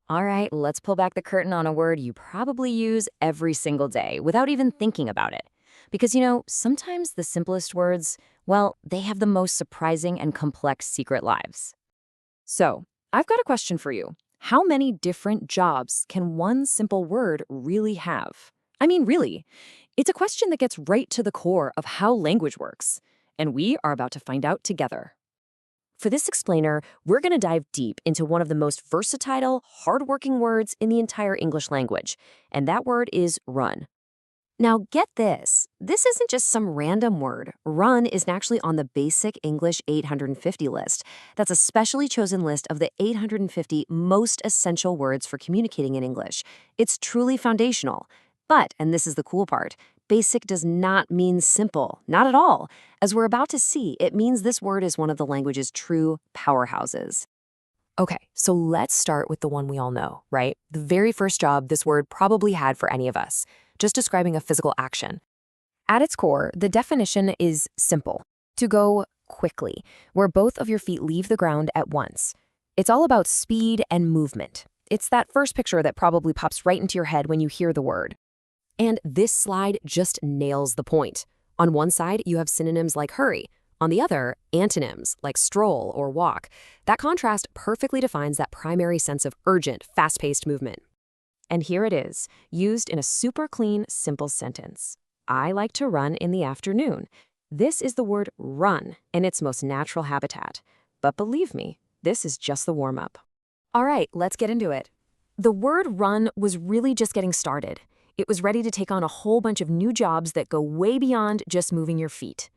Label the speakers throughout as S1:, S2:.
S1: All right, let's pull back the curtain on a word you probably use every single day without even thinking about it. Because, sometimes the simplest words, well, they have the most surprising and complex secret lives. So, I've got a question for you. How many different jobs can one simple word really have? I mean, really. It's a question that gets right to the core of how language works. And we are about to find out together. For this explainer, we're going to dive deep into one of the most versatile, hardworking words in the entire English language, and that word is run. Now, get this. This isn't just some random word. Run is actually on the Basic English 850 list. That's a specially chosen list of the 850 most essential words for communicating in English. It's truly foundational. But, and this is the cool part, basic does not mean simple. Not at all. As we're about to see, it means this word is one of the language's true powerhouses. Okay, so let's start with the one we all know, right? The very first job this word probably had for any of us, just describing a physical action. At its core, the definition is simple: to go quickly, where both of your feet leave the ground at once. It's all about speed and movement. It's that first picture that probably pops right into your head when you hear the word. And this slide just nails the point. On one side, you have synonyms like hurry. On the other, antonyms like stroll or walk. That contrast perfectly defines that primary sense of urgent, fast-paced movement. And here it is, used in a super clean, simple sentence. I like to run in the afternoon. This is the word run in its most natural habitat. But believe me, this is just the warm-up. All right, let's get into it. The word run was really just getting started. It was ready to take on a whole bunch of new jobs that go way beyond just moving your feet.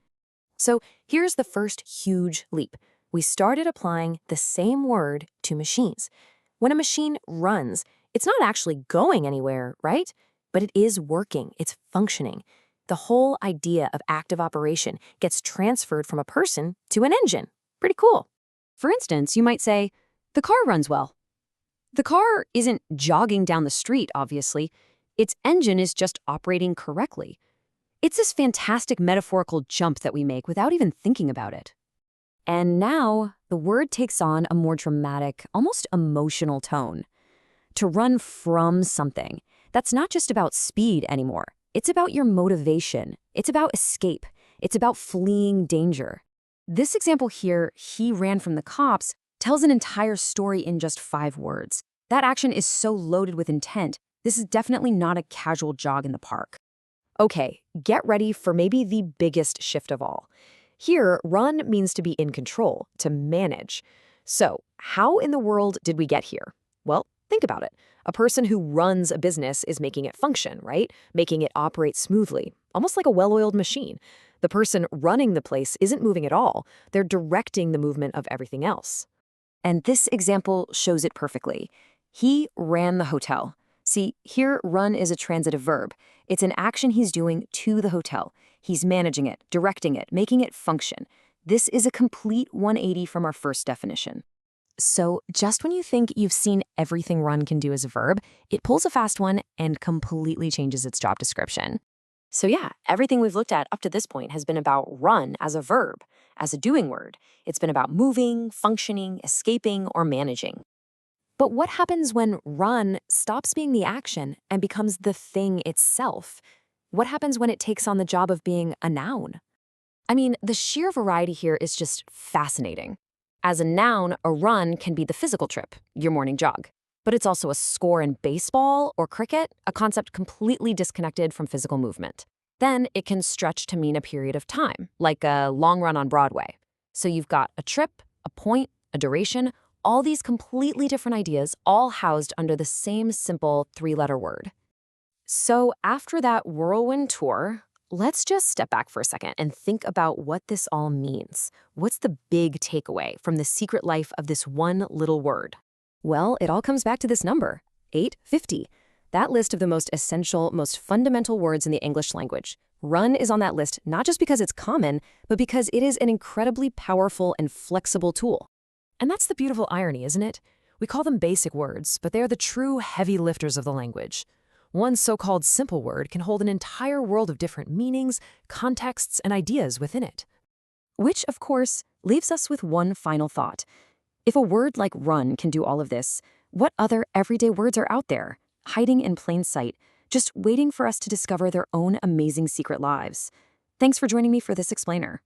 S1: So here's the first huge leap. We started applying the same word to machines. When a machine runs, it's not actually going anywhere, right? But it is working, it's functioning. The whole idea of active operation gets transferred from a person to an engine. Pretty cool. For instance, you might say, the car runs well. The car isn't jogging down the street, obviously. Its engine is just operating correctly. It's this fantastic metaphorical jump that we make without even thinking about it. And now, the word takes on a more dramatic, almost emotional tone. To run from something. That's not just about speed anymore. It's about your motivation. It's about escape. It's about fleeing danger. This example here, he ran from the cops, tells an entire story in just 5 words. That action is so loaded with intent. This is definitely not a casual jog in the park. Okay, get ready for maybe the biggest shift of all. Here, run means to be in control, to manage. So, how in the world did we get here? Well, think about it. A person who runs a business is making it function, right? Making it operate smoothly, almost like a well-oiled machine. The person running the place isn't moving at all. They're directing the movement of everything else. And this example shows it perfectly. He ran the hotel. See, here, run is a transitive verb. It's an action he's doing to the hotel. He's managing it, directing it, making it function. This is a complete 180 from our first definition. So, just when you think you've seen everything run can do as a verb, it pulls a fast one and completely changes its job description. So yeah, everything we've looked at up to this point has been about run as a verb, as a doing word. It's been about moving, functioning, escaping, or managing. But what happens when run stops being the action and becomes the thing itself? What happens when it takes on the job of being a noun? I mean, the sheer variety here is just fascinating. As a noun, a run can be the physical trip, your morning jog. But it's also a score in baseball or cricket, a concept completely disconnected from physical movement. Then it can stretch to mean a period of time, like a long run on Broadway. So you've got a trip, a point, a duration, all these completely different ideas, all housed under the same simple 3-letter word. So after that whirlwind tour, let's just step back for a second and think about what this all means. What's the big takeaway from the secret life of this one little word? Well, it all comes back to this number, 850. That list of the most essential, most fundamental words in the English language. Run is on that list not just because it's common, but because it is an incredibly powerful and flexible tool. And that's the beautiful irony, isn't it? We call them basic words, but they are the true heavy lifters of the language. One so-called simple word can hold an entire world of different meanings, contexts, and ideas within it. Which, of course, leaves us with one final thought. If a word like run can do all of this, What other everyday words are out there, hiding in plain sight, just waiting for us to discover their own amazing secret lives? Thanks for joining me for this explainer.